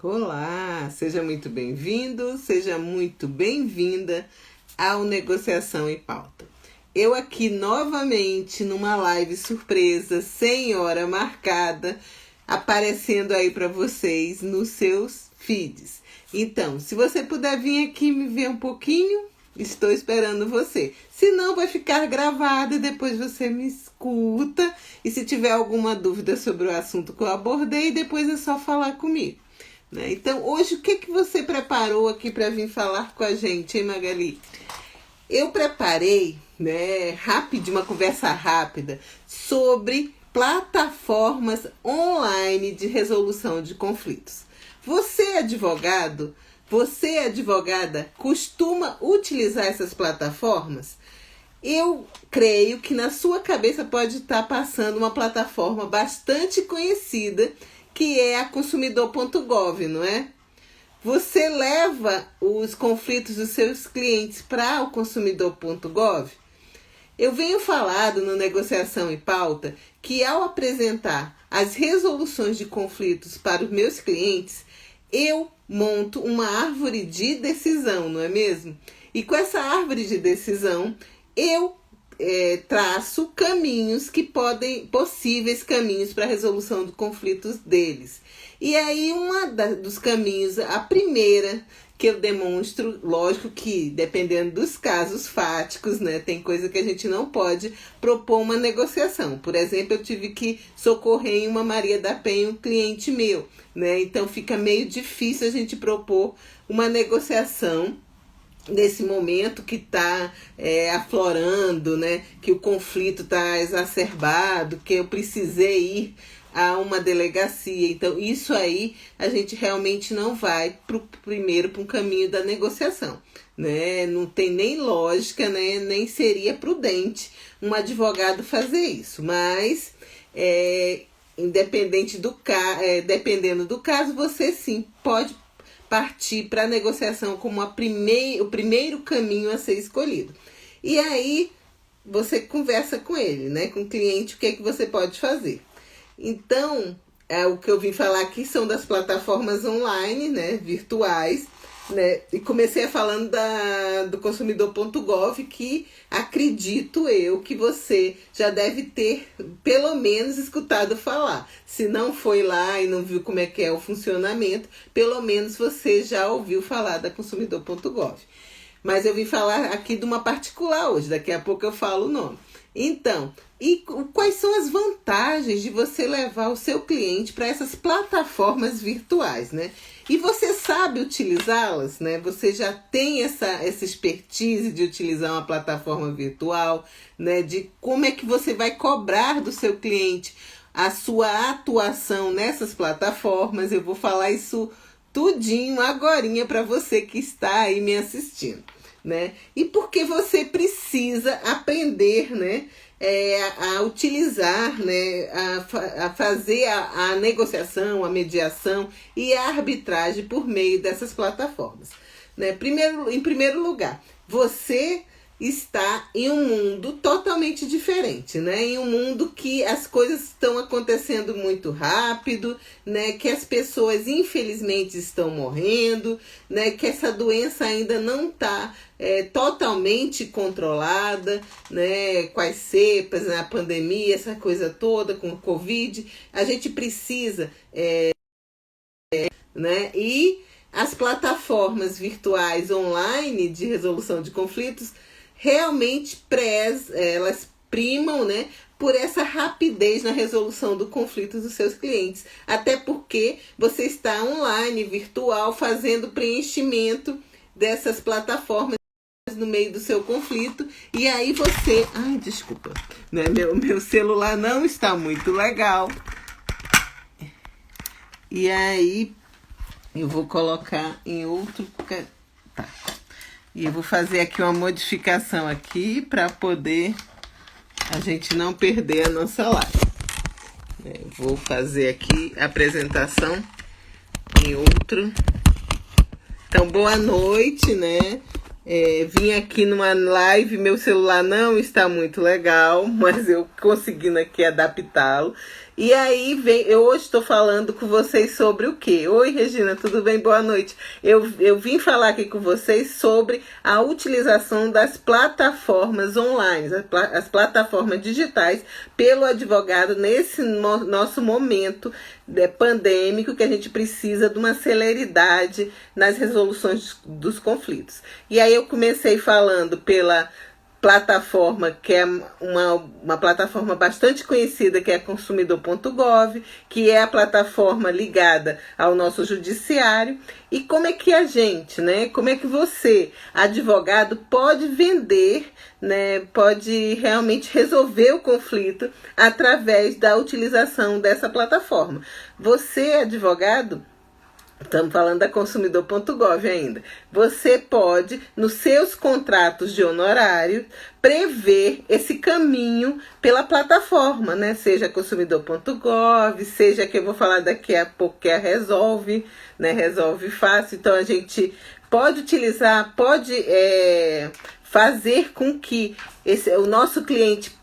Olá, seja muito bem-vindo, seja muito bem-vinda ao Negociação em Pauta. Eu aqui novamente numa live surpresa, sem hora marcada, aparecendo aí para vocês nos seus feeds. Então, se você puder vir aqui me ver um pouquinho, estou esperando você. Se não, vai ficar gravado e depois você me escuta. E se tiver alguma dúvida sobre o assunto que eu abordei, depois é só falar comigo. Então, hoje, o que você preparou aqui para vir falar com a gente, hein, Magali? Eu preparei, uma conversa rápida sobre plataformas online de resolução de conflitos. Você, advogado, advogada, costuma utilizar essas plataformas? Eu creio que na sua cabeça pode estar passando uma plataforma bastante conhecida, que é a consumidor.gov, não é? Você leva os conflitos dos seus clientes para o consumidor.gov? Eu venho falado no Negociação em Pauta que ao apresentar as resoluções de conflitos para os meus clientes, eu monto uma árvore de decisão, não é mesmo? E com essa árvore de decisão, eu traço caminhos possíveis caminhos para a resolução de conflitos deles. E aí, dos caminhos, a primeira que eu demonstro, lógico que dependendo dos casos fáticos, tem coisa que a gente não pode propor uma negociação. Por exemplo, eu tive que socorrer em uma Maria da Penha um cliente meu, então fica meio difícil a gente propor uma negociação nesse momento que está aflorando, que o conflito está exacerbado, que eu precisei ir a uma delegacia. Então, isso aí a gente realmente não vai primeiro para um caminho da negociação. Não tem nem lógica, nem seria prudente um advogado fazer isso. Mas, dependendo do caso, você sim pode partir para a negociação como o primeiro caminho a ser escolhido. E aí, você conversa com ele, com o cliente, o que é que você pode fazer. Então, o que eu vim falar aqui são das plataformas online, virtuais, e comecei falando do consumidor.gov, que acredito eu que você já deve ter pelo menos escutado falar. Se não foi lá e não viu como é que é o funcionamento, pelo menos você já ouviu falar da consumidor.gov. Mas eu vim falar aqui de uma particular hoje, daqui a pouco eu falo o nome. Então, e quais são as vantagens de você levar o seu cliente para essas plataformas virtuais, E você sabe utilizá-las, Você já tem essa expertise de utilizar uma plataforma virtual, De como é que você vai cobrar do seu cliente a sua atuação nessas plataformas. Eu vou falar isso tudinho agorinha para você que está aí me assistindo, E porque você precisa aprender, a utilizar, a fazer a negociação, a mediação e a arbitragem por meio dessas plataformas. Em primeiro lugar, você está em um mundo totalmente diferente, em um mundo que as coisas estão acontecendo muito rápido, que as pessoas infelizmente estão morrendo, que essa doença ainda não está totalmente controlada, com as cepas, a pandemia, essa coisa toda, com o Covid. A gente precisa, e as plataformas virtuais online de resolução de conflitos realmente elas primam, por essa rapidez na resolução do conflito dos seus clientes. Até porque você está online, virtual, fazendo preenchimento dessas plataformas no meio do seu conflito. E aí você... Ai, desculpa. Meu celular não está muito legal. E aí eu vou colocar em outro... Tá. E eu vou fazer aqui uma modificação aqui para poder a gente não perder a nossa live. Eu vou fazer aqui a apresentação em outro. Então, boa noite, vim aqui numa live, meu celular não está muito legal, mas eu conseguindo aqui adaptá-lo. E aí, eu hoje estou falando com vocês sobre o quê? Oi, Regina, tudo bem? Boa noite. Eu vim falar aqui com vocês sobre a utilização das plataformas online, as plataformas digitais, pelo advogado nesse nosso momento pandêmico, que a gente precisa de uma celeridade nas resoluções dos conflitos. E aí eu comecei falando pela plataforma, que é uma plataforma bastante conhecida, que é consumidor.gov, que é a plataforma ligada ao nosso judiciário. E como é que a gente, né, como é que você, advogado, pode vender, né, pode realmente resolver o conflito através da utilização dessa plataforma. Você, advogado, estamos falando da consumidor.gov ainda. Você pode, nos seus contratos de honorário, prever esse caminho pela plataforma, né? Seja consumidor.gov, seja que eu vou falar daqui a pouco, que é a Resolve, né? Resolve Fácil. Então, a gente pode utilizar, pode fazer com que o nosso cliente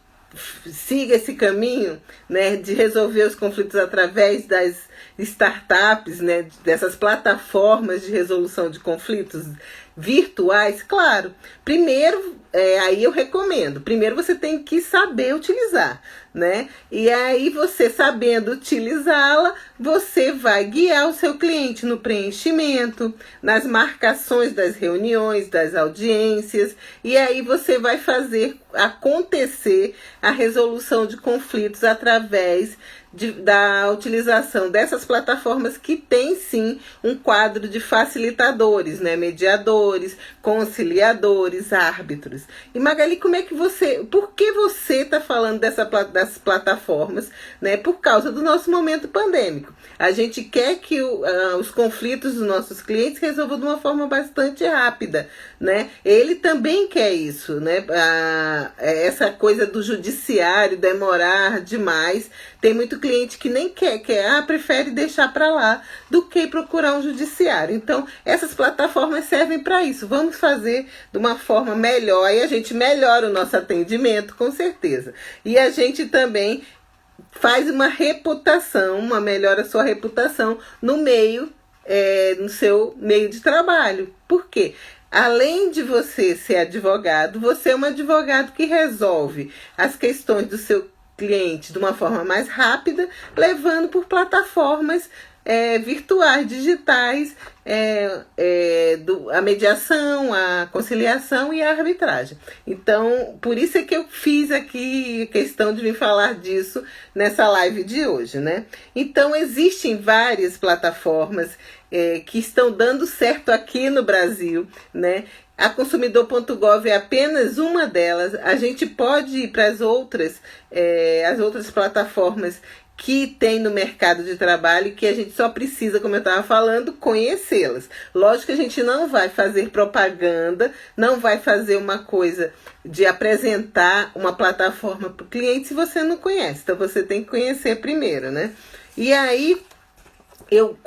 siga esse caminho, né, de resolver os conflitos através das startups, né, dessas plataformas de resolução de conflitos virtuais. Claro, primeiro, aí eu recomendo, primeiro você tem que saber utilizar, né? E aí você, sabendo utilizá-la, você vai guiar o seu cliente no preenchimento, nas marcações das reuniões, das audiências, e aí você vai fazer acontecer a resolução de conflitos através da utilização dessas plataformas, que tem sim um quadro de facilitadores, né? Mediadores, conciliadores, árbitros. E Magali, por que você está falando das plataformas, né? Por causa do nosso momento pandêmico. A gente quer que os conflitos dos nossos clientes resolvam de uma forma bastante rápida, né? Ele também quer isso, né? Essa coisa do judiciário demorar demais. Tem muito cliente que nem prefere deixar para lá do que procurar um judiciário. Então, essas plataformas servem para isso. Vamos fazer de uma forma melhor, e a gente melhora o nosso atendimento, com certeza. E a gente também faz uma reputação, melhora a sua reputação no seu meio de trabalho. Por quê? Além de você ser advogado, você é um advogado que resolve as questões do seu cliente de uma forma mais rápida, levando por plataformas virtuais, digitais, a mediação, a conciliação e a arbitragem. Então, por isso é que eu fiz aqui questão de vir falar disso nessa live de hoje, né? Então, existem várias plataformas que estão dando certo aqui no Brasil, né? A consumidor.gov é apenas uma delas. A gente pode ir para as outras plataformas que tem no mercado de trabalho, que a gente só precisa, como eu estava falando, conhecê-las. Lógico que a gente não vai fazer propaganda, não vai fazer uma coisa de apresentar uma plataforma para o cliente se você não conhece. Então, você tem que conhecer primeiro, né? E aí, eu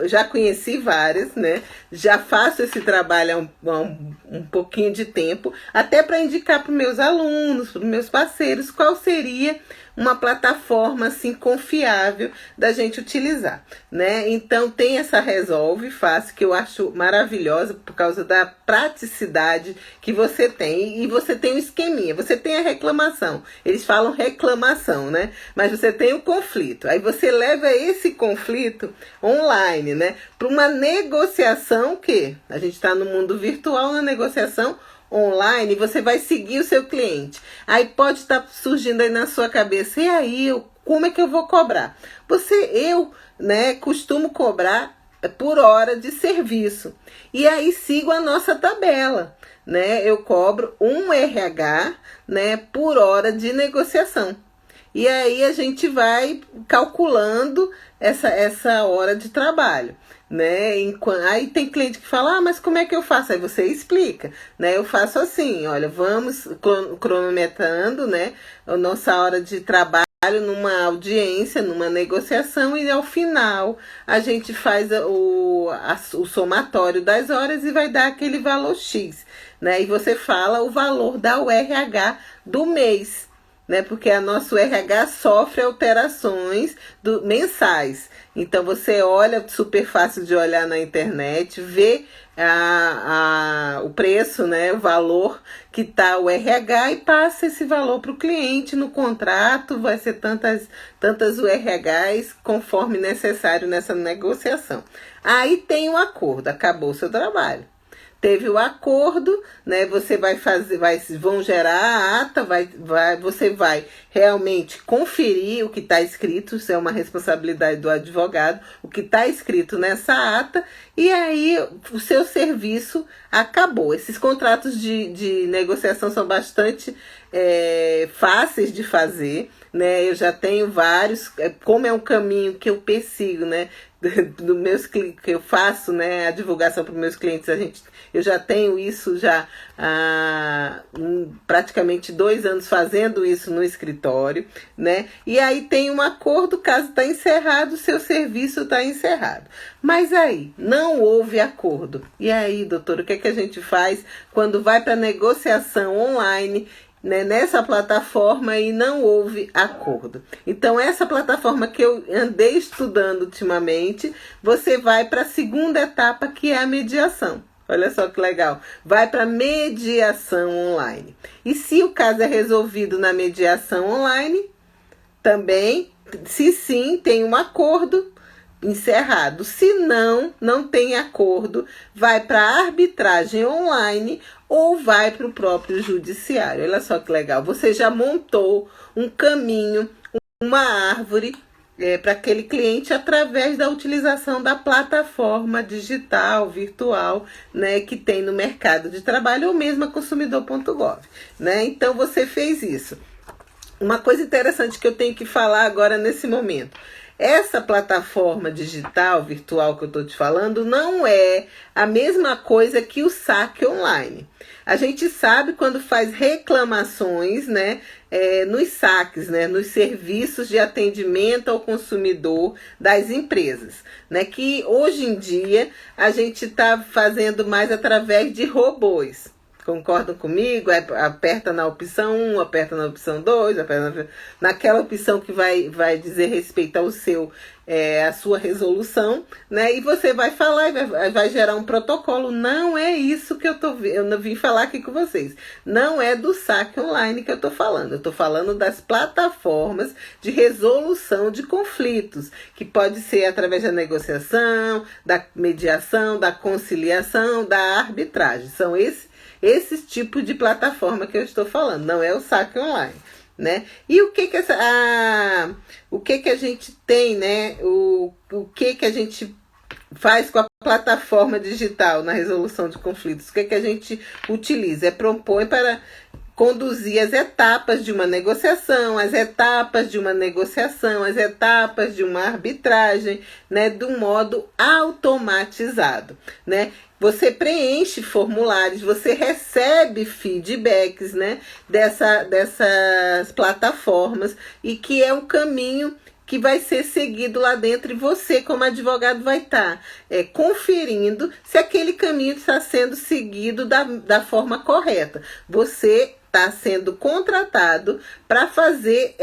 já conheci várias, né? Já faço esse trabalho há um pouquinho de tempo, até para indicar para os meus alunos, para os meus parceiros, qual seria uma plataforma assim confiável da gente utilizar, né? Então tem essa Resolve Fácil, que eu acho maravilhosa por causa da praticidade que você tem. E você tem um esqueminha, você tem a reclamação. Eles falam reclamação, né? Mas você tem o conflito. Aí você leva esse conflito online, né? Para uma negociação, que a gente está no mundo virtual, na negociação online, você vai seguir o seu cliente. Aí pode estar surgindo aí na sua cabeça, e aí, como é que eu vou cobrar? Eu costumo cobrar por hora de serviço. E aí sigo a nossa tabela, né? Eu cobro 1 RH, né, por hora de negociação. E aí a gente vai calculando essa hora de trabalho, né? Aí tem cliente que fala, mas como é que eu faço? Aí você explica, né? Eu faço assim, olha, vamos cronometrando, né, a nossa hora de trabalho numa audiência, numa negociação, e ao final a gente faz o somatório das horas e vai dar aquele valor X, né? E você fala o valor da URH do mês, né? Porque a nosso RH sofre alterações mensais. Então você olha, super fácil de olhar na internet, vê o preço, né, o valor que está o RH e passa esse valor para o cliente no contrato, vai ser tantas URHs conforme necessário nessa negociação. Aí tem o acordo, acabou o seu trabalho. Teve o acordo, né? Você vai fazer, vão gerar a ata, você vai realmente conferir o que está escrito, isso é uma responsabilidade do advogado, o que está escrito nessa ata, e aí o seu serviço acabou. Esses contratos de negociação são bastante fáceis de fazer, né? Eu já tenho vários, como é um caminho que eu persigo, né? Que eu faço, né, a divulgação para os meus clientes, eu já tenho isso já há praticamente 2 anos fazendo isso no escritório, né? E aí tem um acordo, caso está encerrado, o seu serviço está encerrado. Mas aí, não houve acordo. E aí, doutor, o que é que a gente faz quando vai para negociação online, né, nessa plataforma e não houve acordo? Então, essa plataforma que eu andei estudando ultimamente, você vai para a segunda etapa, que é a mediação. Olha só que legal. Vai para mediação online. E se o caso é resolvido na mediação online, também, se sim, tem um acordo, encerrado. Se não tem acordo, vai para a arbitragem online ou vai para o próprio judiciário. Olha só que legal. Você já montou um caminho, uma árvore para aquele cliente através da utilização da plataforma digital, virtual, né, que tem no mercado de trabalho ou mesmo a consumidor.gov, né? Então você fez isso. Uma coisa interessante que eu tenho que falar agora nesse momento. Essa plataforma digital, virtual que eu estou te falando, não é a mesma coisa que o saque online. A gente sabe quando faz reclamações, né, nos saques, né, nos serviços de atendimento ao consumidor das empresas, né, que hoje em dia a gente está fazendo mais através de robôs. Concordam comigo? Aperta na opção 1, aperta na opção 2, naquela opção que vai dizer respeito ao a sua resolução, né? E você vai falar e vai gerar um protocolo. Não é isso que eu não vim falar aqui com vocês. Não é do saque online que eu estou falando. Eu estou falando das plataformas de resolução de conflitos, que pode ser através da negociação, da mediação, da conciliação, da arbitragem. São esses tipos de plataforma que eu estou falando, não é o saque online, né? E o que a gente tem, né? O que a gente faz com a plataforma digital na resolução de conflitos? O que a gente utiliza? Propõe para conduzir as etapas de uma negociação, as etapas de uma arbitragem, né, de um modo automatizado, né? Você preenche formulários, você recebe feedbacks, né, dessas plataformas, e que é um caminho que vai ser seguido lá dentro, e você, como advogado, vai estar conferindo se aquele caminho está sendo seguido da forma correta. Você está sendo contratado para fazer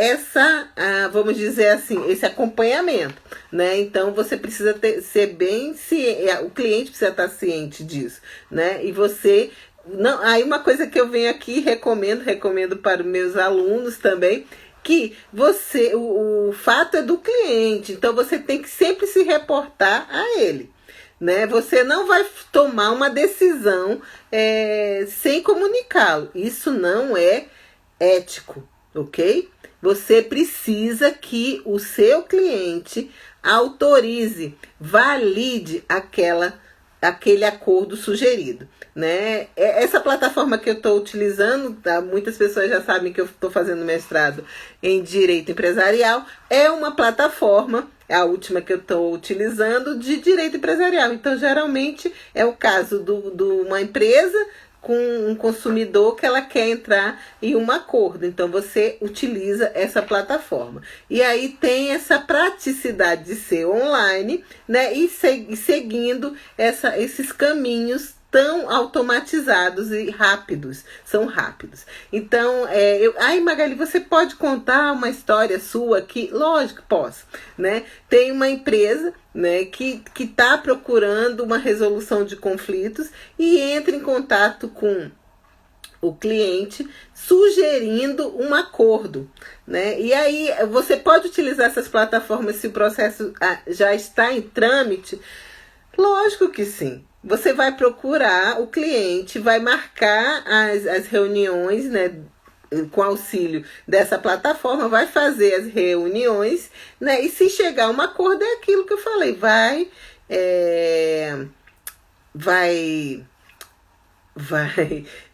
vamos dizer assim, esse acompanhamento, né? Então você precisa ser bem ciente, o cliente precisa estar ciente disso, né? E você não, aí uma coisa que eu venho aqui recomendo para os meus alunos também, que o fato é do cliente, então você tem que sempre se reportar a ele, né? Você não vai tomar uma decisão sem comunicá-lo. Isso não é ético, ok? Você precisa que o seu cliente autorize, valide aquele acordo sugerido, né? Essa plataforma que eu estou utilizando, muitas pessoas já sabem que eu estou fazendo mestrado em Direito Empresarial, é uma plataforma, a última que eu estou utilizando, de direito empresarial. Então, geralmente, é o caso de uma empresa com um consumidor que ela quer entrar em um acordo. Então, você utiliza essa plataforma. E aí tem essa praticidade de ser online, né? E seguindo esses caminhos estão automatizados e rápidos, são rápidos. Então, ai, Magali, você pode contar uma história sua aqui? Lógico, posso, né? Tem uma empresa, né, que está procurando uma resolução de conflitos e entra em contato com o cliente sugerindo um acordo, né? E aí você pode utilizar essas plataformas se o processo já está em trâmite? Lógico que sim. Você vai procurar o cliente, vai marcar as reuniões, né, com auxílio dessa plataforma, vai fazer as reuniões, né? E se chegar a um acordo, é aquilo que eu falei,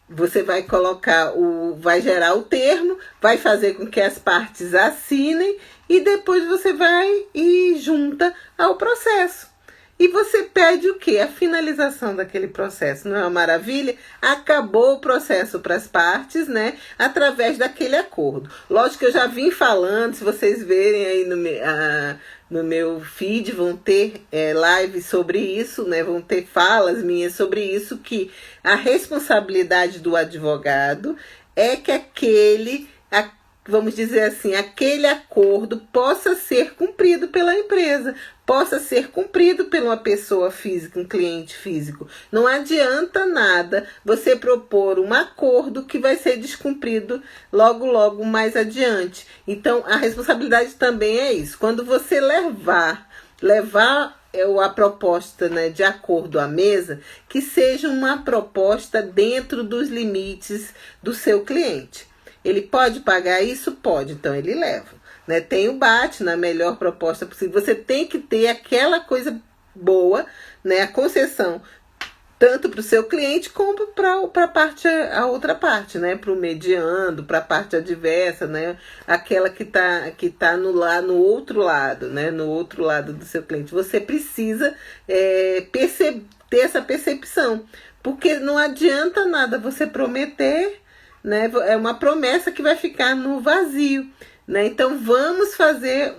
você vai colocar vai gerar o termo, vai fazer com que as partes assinem e depois você vai e junta ao processo. E você pede o quê? A finalização daquele processo. Não é uma maravilha? Acabou o processo para as partes, né? Através daquele acordo. Lógico que eu já vim falando, se vocês verem aí no meu feed, vão ter lives sobre isso, né? Vão ter falas minhas sobre isso, que a responsabilidade do advogado é que vamos dizer assim, aquele acordo possa ser cumprido pela empresa, possa ser cumprido por uma pessoa física, um cliente físico. Não adianta nada você propor um acordo que vai ser descumprido logo mais adiante. Então, a responsabilidade também é isso. Quando você levar a proposta, né, de acordo à mesa, que seja uma proposta dentro dos limites do seu cliente. Ele pode pagar isso? Pode, então ele leva. Né? Tem o bate na melhor proposta possível. Você tem que ter aquela coisa boa, né? A concessão, tanto para o seu cliente como para a outra parte, né? Para o mediando, para a parte adversa, né? Aquela que tá no outro lado, né? No outro lado do seu cliente. Você precisa ter essa percepção, porque não adianta nada você prometer, né? É uma promessa que vai ficar no vazio, né? Então vamos fazer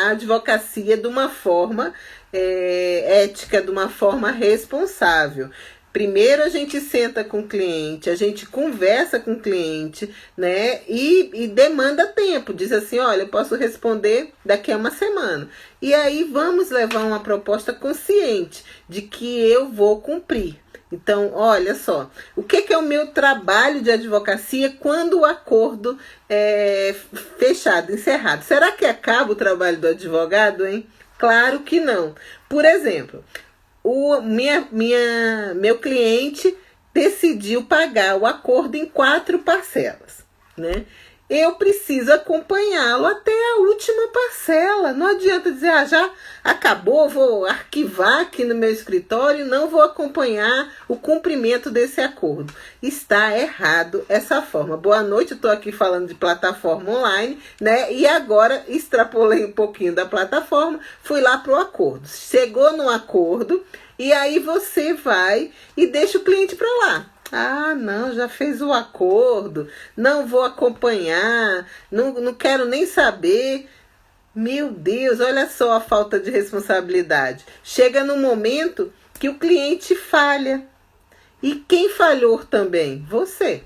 a advocacia de uma forma ética, de uma forma responsável. Primeiro a gente senta com o cliente, a gente conversa com o cliente, né? E demanda tempo, diz assim, olha, eu posso responder daqui a uma semana. E aí vamos levar uma proposta consciente de que eu vou cumprir. Então, olha só, o que é o meu trabalho de advocacia quando o acordo é fechado, encerrado? Será que acaba o trabalho do advogado, hein? Claro que não. Por exemplo, meu cliente decidiu pagar o acordo em 4 parcelas, né? Eu preciso acompanhá-lo até a última parcela. Não adianta dizer, já acabou, vou arquivar aqui no meu escritório e não vou acompanhar o cumprimento desse acordo. Está errado essa forma. Boa noite, eu estou aqui falando de plataforma online, né? E agora extrapolei um pouquinho da plataforma, fui lá para o acordo. Chegou no acordo e aí você vai e deixa o cliente para lá. Ah, não, já fez o acordo, não vou acompanhar, não quero nem saber. Meu Deus, olha só a falta de responsabilidade. Chega no momento que o cliente falha. E quem falhou também? Você.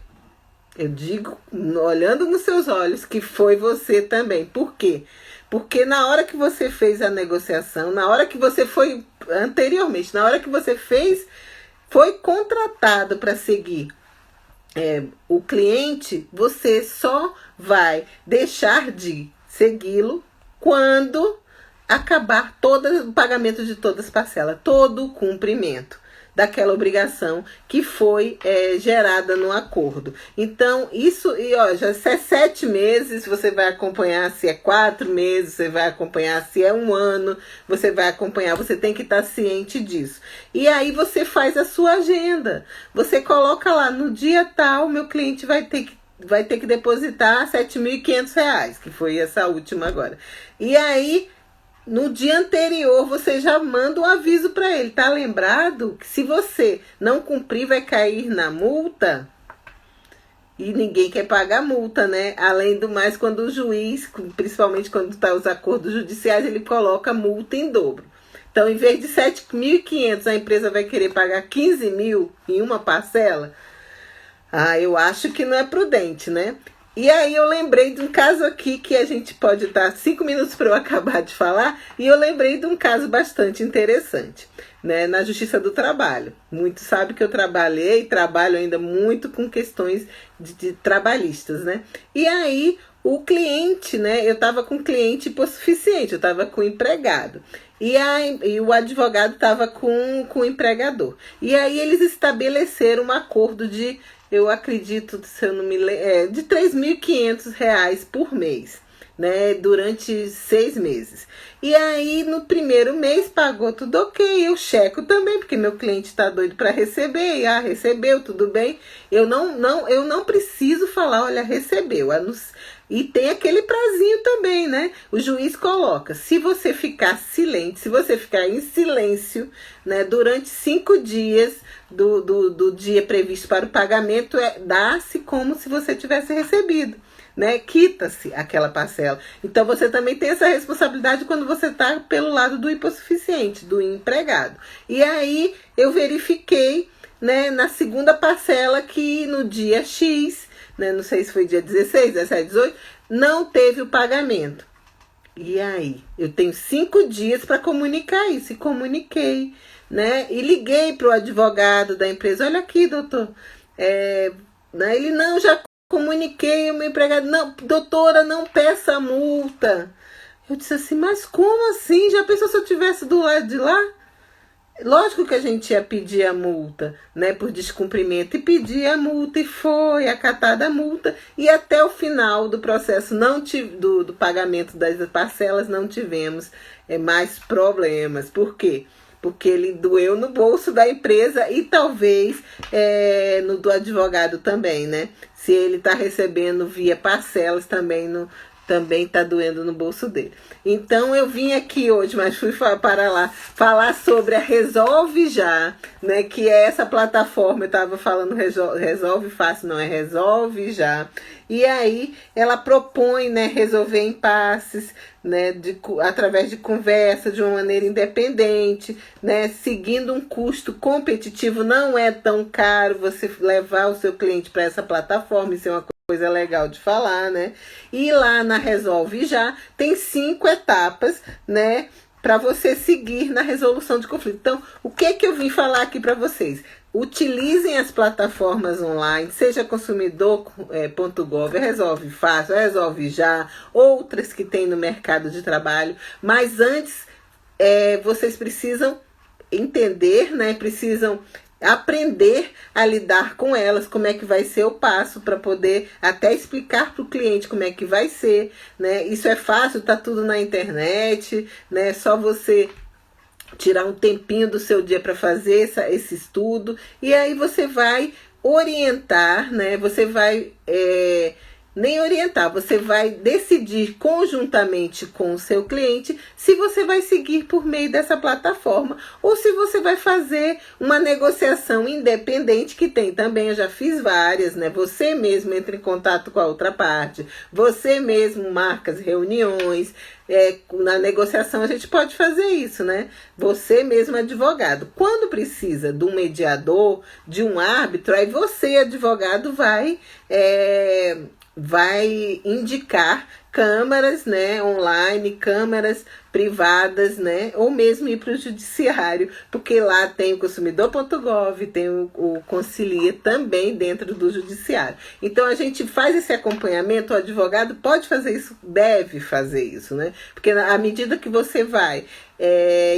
Eu digo, olhando nos seus olhos, que foi você também. Por quê? Porque na hora que você fez a negociação, na hora que você foi anteriormente, na hora que você foi contratado para seguir o cliente, você só vai deixar de segui-lo quando acabar todo o pagamento de todas as parcelas, todo o cumprimento daquela obrigação que foi gerada no acordo. Então, isso, já se é 7 meses, você vai acompanhar, se é 4 meses, você vai acompanhar, se é 1 ano, você vai acompanhar, você tem que estar ciente disso. E aí você faz a sua agenda, você coloca lá, no dia tal, meu cliente vai ter que depositar R$ 7.500, que foi essa última agora. E aí, no dia anterior, você já manda um aviso para ele. Tá lembrado que se você não cumprir, vai cair na multa? E ninguém quer pagar multa, né? Além do mais, quando o juiz, principalmente quando está os acordos judiciais, ele coloca multa em dobro. Então, em vez de 7.500, a empresa vai querer pagar 15 mil em uma parcela? Eu acho que não é prudente, né? E aí eu lembrei de um caso aqui que a gente pode estar 5 minutos para eu acabar de falar, e eu lembrei de um caso bastante interessante, né, na Justiça do Trabalho. Muitos sabem que eu trabalho ainda muito com questões de trabalhistas, né? E aí o cliente, né, eu estava com cliente hipossuficiente, eu estava com empregado. E o advogado estava com o empregador. E aí eles estabeleceram um acordo de, eu acredito, se eu não me lembro, de R$3.500 por mês, né, durante 6 meses. E aí, no primeiro mês, pagou tudo ok. Eu checo também, porque meu cliente está doido para receber. E, recebeu, tudo bem. Eu não preciso falar, olha, recebeu. E tem aquele prazinho também, né? O juiz coloca, se você ficar silente, se você ficar em silêncio, né, durante 5 dias do dia previsto para o pagamento, dá-se como se você tivesse recebido, né? Quita-se aquela parcela. Então, você também tem essa responsabilidade quando você está pelo lado do hipossuficiente, do empregado. E aí, eu verifiquei, né, na segunda parcela que no dia X, né, não sei se foi dia 16, 17, 18, não teve o pagamento. E aí? Eu tenho 5 dias para comunicar isso. E comuniquei, né? E liguei para o advogado da empresa. Olha aqui, doutor. Né? Ele, não, já comuniquei o meu empregado. Não, doutora, não peça multa. Eu disse assim, mas como assim? Já pensou se eu estivesse do lado de lá? Lógico que a gente ia pedir a multa, né, por descumprimento, e pedir a multa, e foi acatada a multa, e até o final do processo, do pagamento das parcelas, não tivemos mais problemas. Por quê? Porque ele doeu no bolso da empresa e talvez no do advogado também, né? Se ele está recebendo via parcelas, também está doendo no bolso dele. Então, eu vim aqui hoje, mas fui para lá, falar sobre a Resolve Já, né, que é essa plataforma. Eu estava falando Resolve Fácil, não, é Resolve Já. E aí, ela propõe, né, resolver impasses, né, através de conversa, de uma maneira independente, né, seguindo um custo competitivo. Não é tão caro você levar o seu cliente para essa plataforma, isso é uma coisa legal de falar, né? E lá na Resolve Já tem 5 etapas, né, para você seguir na resolução de conflito. Então, o que eu vim falar aqui para vocês? Utilizem as plataformas online, seja consumidor.gov, Resolve Fácil, Resolve Já, outras que tem no mercado de trabalho. Mas antes, vocês precisam entender, né? Precisam aprender a lidar com elas, como é que vai ser o passo, para poder até explicar para o cliente como é que vai ser, né? Isso é fácil, tá tudo na internet, né? Só você tirar um tempinho do seu dia para fazer esse estudo, e aí você vai orientar, né? Você vai nem orientar, você vai decidir conjuntamente com o seu cliente se você vai seguir por meio dessa plataforma ou se você vai fazer uma negociação independente, que tem também, eu já fiz várias, né? Você mesmo entra em contato com a outra parte, você mesmo marca as reuniões. Na negociação a gente pode fazer isso, né? Você mesmo advogado. Quando precisa de um mediador, de um árbitro, aí você, advogado, vai indicar câmaras, né, online, câmaras privadas, né, ou mesmo ir para o judiciário, porque lá tem o consumidor.gov, tem o Concilia também dentro do judiciário. Então, a gente faz esse acompanhamento, o advogado pode fazer isso, deve fazer isso, né, porque à medida que você vai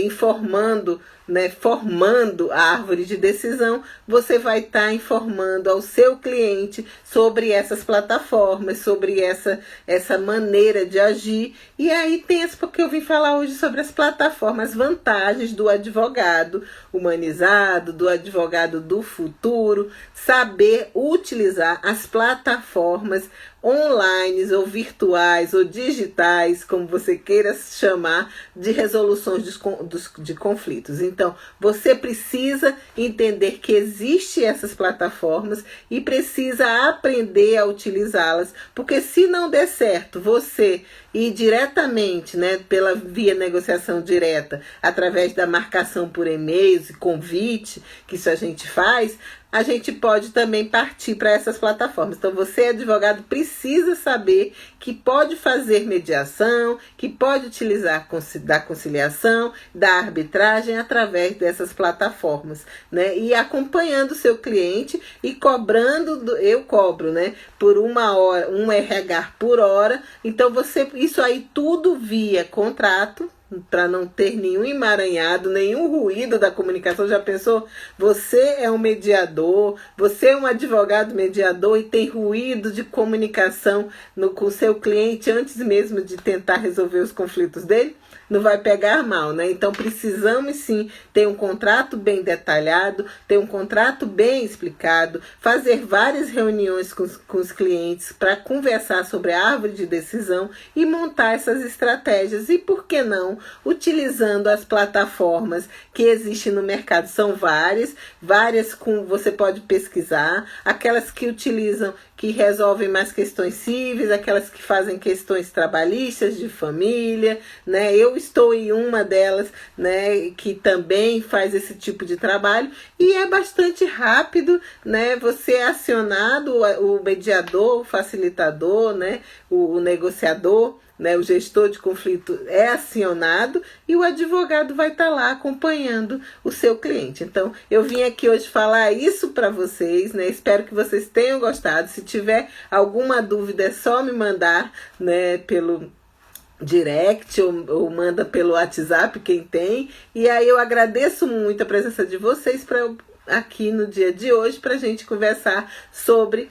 informando, né, formando a árvore de decisão, você vai estar informando ao seu cliente sobre essas plataformas, sobre essa maneira de agir. E aí tem isso, porque eu vim falar hoje sobre as plataformas, vantagens do advogado humanizado, do advogado do futuro, saber utilizar as plataformas online ou virtuais ou digitais, como você queira chamar, de resoluções de conflitos. Então, você precisa entender que existem essas plataformas e precisa aprender a utilizá-las, porque se não der certo, você ir diretamente, né, pela via negociação direta, através da marcação por e-mails e convite, que isso a gente faz, a gente pode também partir para essas plataformas. Então, você, advogado, precisa saber que pode fazer mediação, que pode utilizar da conciliação, da arbitragem através dessas plataformas, né? E acompanhando o seu cliente e cobrando, eu cobro, né, por 1 hora, 1 RH por hora. Então, isso aí tudo via contrato, para não ter nenhum emaranhado, nenhum ruído da comunicação. Já pensou? Você é um mediador, você é um advogado mediador e tem ruído de comunicação com o seu cliente antes mesmo de tentar resolver os conflitos dele? Não vai pegar mal, né? Então, precisamos sim ter um contrato bem detalhado, ter um contrato bem explicado, fazer várias reuniões com os clientes para conversar sobre a árvore de decisão e montar essas estratégias. E por que não utilizando as plataformas que existem no mercado? São várias você pode pesquisar, aquelas que utilizam, que resolvem mais questões cíveis, aquelas que fazem questões trabalhistas, de família, né? Eu estou em uma delas, né, que também faz esse tipo de trabalho e é bastante rápido, né? Você é acionado, o mediador, o facilitador, né, o negociador, né, o gestor de conflito é acionado e o advogado vai estar lá acompanhando o seu cliente. Então, eu vim aqui hoje falar isso para vocês, né? Espero que vocês tenham gostado. Se tiver alguma dúvida, é só me mandar, né, pelo direct ou manda pelo WhatsApp, quem tem. E aí eu agradeço muito a presença de vocês aqui no dia de hoje para a gente conversar sobre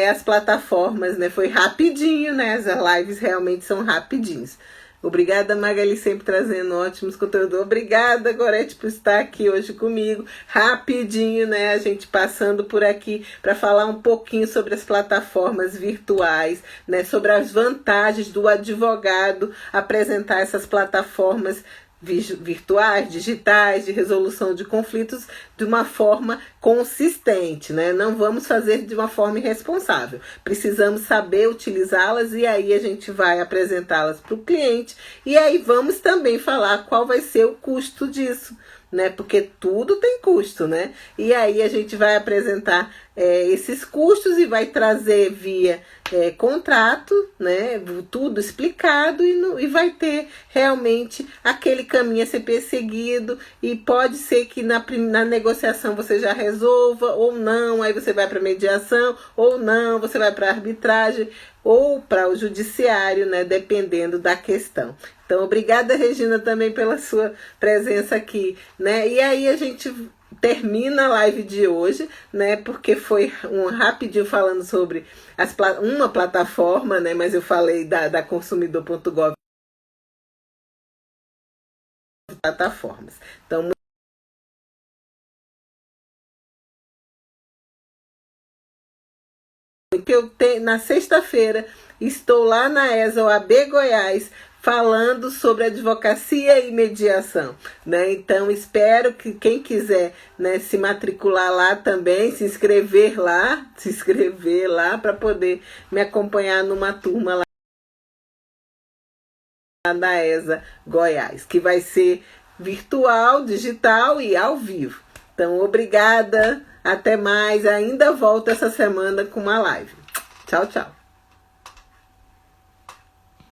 as plataformas, né? Foi rapidinho, né? As lives realmente são rapidinhos. Obrigada, Magali, sempre trazendo ótimos conteúdos. Obrigada, Gorete, por estar aqui hoje comigo. Rapidinho, né? A gente passando por aqui para falar um pouquinho sobre as plataformas virtuais, né? Sobre as vantagens do advogado apresentar essas plataformas virtuais, digitais, de resolução de conflitos de uma forma consistente, né? Não vamos fazer de uma forma irresponsável. Precisamos saber utilizá-las e aí a gente vai apresentá-las para o cliente e aí vamos também falar qual vai ser o custo disso, né? Porque tudo tem custo, né? E aí a gente vai apresentar esses custos e vai trazer via contrato, né? Tudo explicado e vai ter realmente aquele caminho a ser perseguido e pode ser que na negociação você já resolva ou não, aí você vai para mediação ou não, você vai para arbitragem ou para o judiciário, né? Dependendo da questão. Então, obrigada, Regina, também pela sua presença aqui, né? E aí a gente termina a live de hoje, né? Porque foi rapidinho falando sobre uma plataforma, né? Mas eu falei da consumidor.gov plataformas. Então, que eu tenho na sexta-feira estou lá na ESA OAB Goiás falando sobre advocacia e mediação, né? Então espero que quem quiser, né, se matricular lá também, se inscrever lá para poder me acompanhar numa turma lá na ESA Goiás, que vai ser virtual, digital e ao vivo. Então, obrigada, até mais, ainda volto essa semana com uma live. Tchau, tchau.